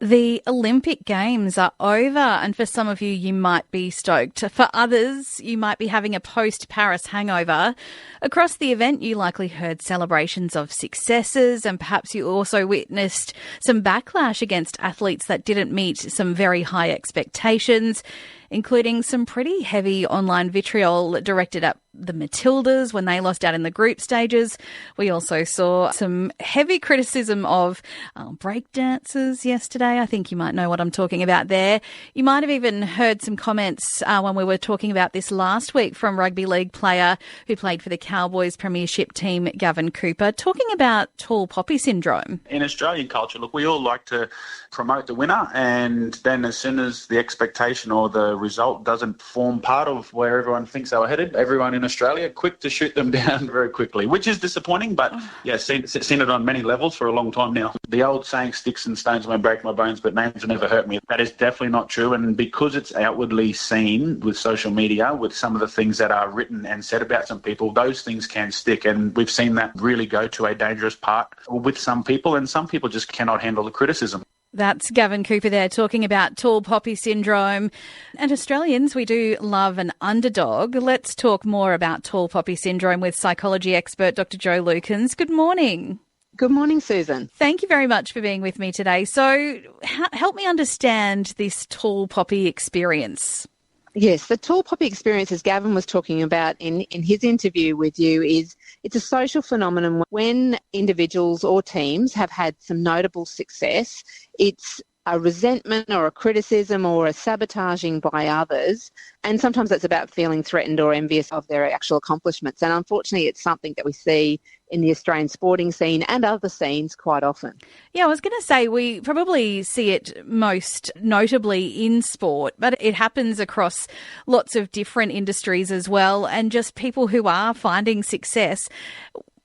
The Olympic Games are over, and for some of you, you might be stoked. For others, you might be having a post-Paris hangover. Across the event, you likely heard celebrations of successes, and perhaps you also witnessed some backlash against athletes that didn't meet some very high expectations, including some pretty heavy online vitriol directed at the Matildas when they lost out in the group stages. We also saw some heavy criticism of breakdancers yesterday. I think you might know what I'm talking about there. You might have even heard some comments when we were talking about this last week from rugby league player who played for the Cowboys premiership team, Gavin Cooper, talking about tall poppy syndrome. In Australian culture, look, we all like to promote the winner, and then as soon as the expectation or the result doesn't form part of where everyone thinks they were headed, everyone in Australia quick to shoot them down very quickly, which is disappointing, but yeah, seen it on many levels for a long time now. The old saying, sticks and stones may break my bones, but names will never hurt me. That is definitely not true, and because it's outwardly seen with social media, with some of the things that are written and said about some people, those things can stick, and we've seen that really go to a dangerous part with some people, and some people just cannot handle the criticism. That's Gavin Cooper there talking about tall poppy syndrome. And Australians, we do love an underdog. Let's talk more about tall poppy syndrome with psychology expert Dr. Jo Lukens. Good morning. Good morning, Susan. Thank you very much for being with me today. So help me understand this tall poppy experience. Yes, the tall poppy experience, as Gavin was talking about in his interview with you, it's a social phenomenon. When individuals or teams have had some notable success, it's a resentment or a criticism or a sabotaging by others, and sometimes that's about feeling threatened or envious of their actual accomplishments. And unfortunately, it's something that we see in the Australian sporting scene and other scenes quite often. Yeah, I was going to say we probably see it most notably in sport, but it happens across lots of different industries as well, and just people who are finding success.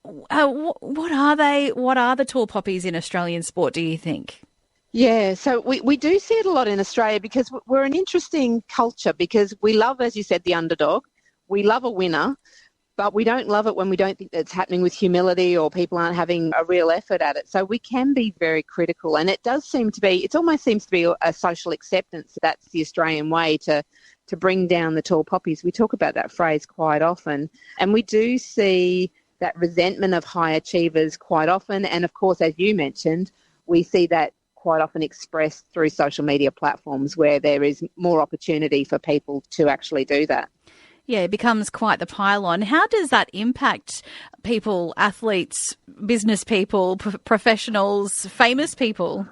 What are they? What are the tall poppies in Australian sport, do you think? Yeah, so we do see it a lot in Australia because we're an interesting culture, because we love, as you said, the underdog. We love a winner, but we don't love it when we don't think that's happening with humility or people aren't having a real effort at it. So we can be very critical, and it almost seems to be a social acceptance. That's the Australian way to bring down the tall poppies. We talk about that phrase quite often, and we do see that resentment of high achievers quite often. And of course, as you mentioned, we see that quite often expressed through social media platforms where there is more opportunity for people to actually do that. Yeah, it becomes quite the pile-on. How does that impact people, athletes, business people, professionals, famous people?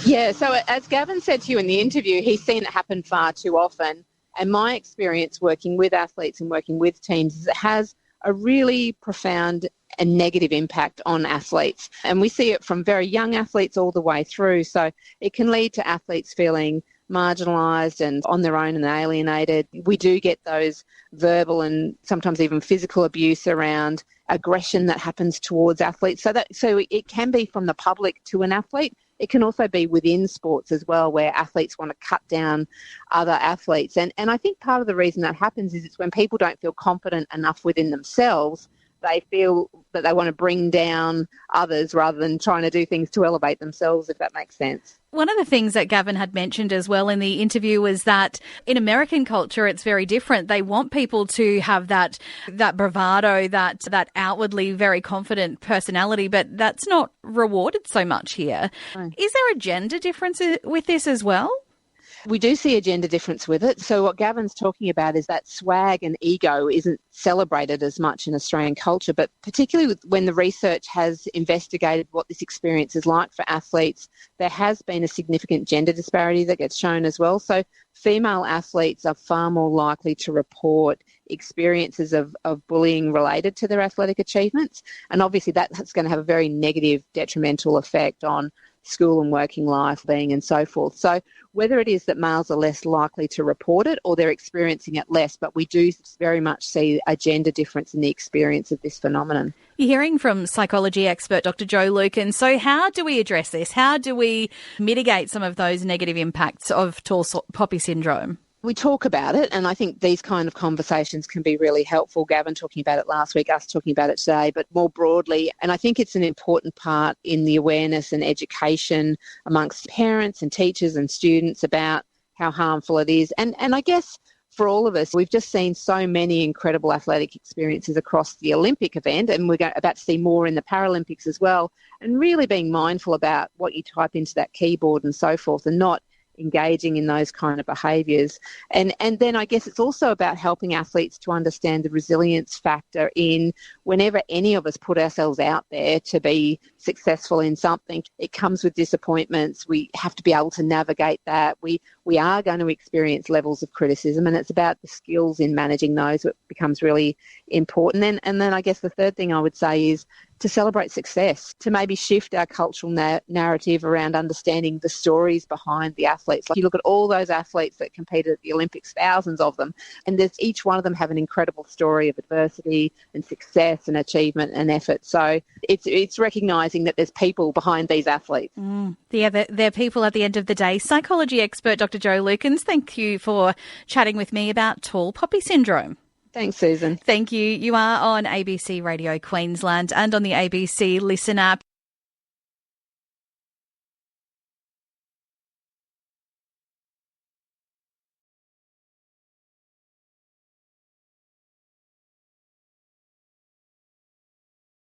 Yeah, so as Gavin said to you in the interview, he's seen it happen far too often. And my experience working with athletes and working with teams is it has a really profound and negative impact on athletes. And we see it from very young athletes all the way through. So it can lead to athletes feeling marginalised and on their own and alienated. We do get those verbal and sometimes even physical abuse around aggression that happens towards athletes. So it can be from the public to an athlete. It can also be within sports as well, where athletes want to cut down other athletes. And I think part of the reason that happens is it's when people don't feel confident enough within themselves, they feel that they want to bring down others rather than trying to do things to elevate themselves, if that makes sense. One of the things that Gavin had mentioned as well in the interview was that in American culture, it's very different. They want people to have that bravado, that outwardly very confident personality, but that's not rewarded so much here. Right. Is there a gender difference with this as well? We do see a gender difference with it. So what Gavin's talking about is that swag and ego isn't celebrated as much in Australian culture, but particularly when the research has investigated what this experience is like for athletes, there has been a significant gender disparity that gets shown as well. So female athletes are far more likely to report experiences of bullying related to their athletic achievements. And obviously that's going to have a very negative, detrimental effect on school and working life, being and so forth. So whether it is that males are less likely to report it or they're experiencing it less, but we do very much see a gender difference in the experience of this phenomenon. You're hearing from psychology expert Dr. Jo Lukens. So how do we address this? How do we mitigate some of those negative impacts of tall poppy syndrome? We talk about it, and I think these kind of conversations can be really helpful. Gavin talking about it last week, us talking about it today, but more broadly. And I think it's an important part in the awareness and education amongst parents and teachers and students about how harmful it is. And I guess for all of us, we've just seen so many incredible athletic experiences across the Olympic event, and we're about to see more in the Paralympics as well. And really being mindful about what you type into that keyboard and so forth, and not engaging in those kind of behaviours. And then I guess it's also about helping athletes to understand the resilience factor in whenever any of us put ourselves out there to be successful in something, it comes with disappointments. We have to be able to navigate that. We are going to experience levels of criticism, and it's about the skills in managing those that becomes really important. And then I guess the third thing I would say is to celebrate success, to maybe shift our cultural narrative around understanding the stories behind the athletes. Like, you look at all those athletes that competed at the Olympics, thousands of them, and each one of them have an incredible story of adversity and success and achievement and effort. So it's recognising that there's people behind these athletes. Yeah, they're people at the end of the day. Psychology expert Dr. Jo Lukens, thank you for chatting with me about tall poppy syndrome. Thanks, Susan. Thank you. You are on ABC Radio Queensland and on the ABC Listen app.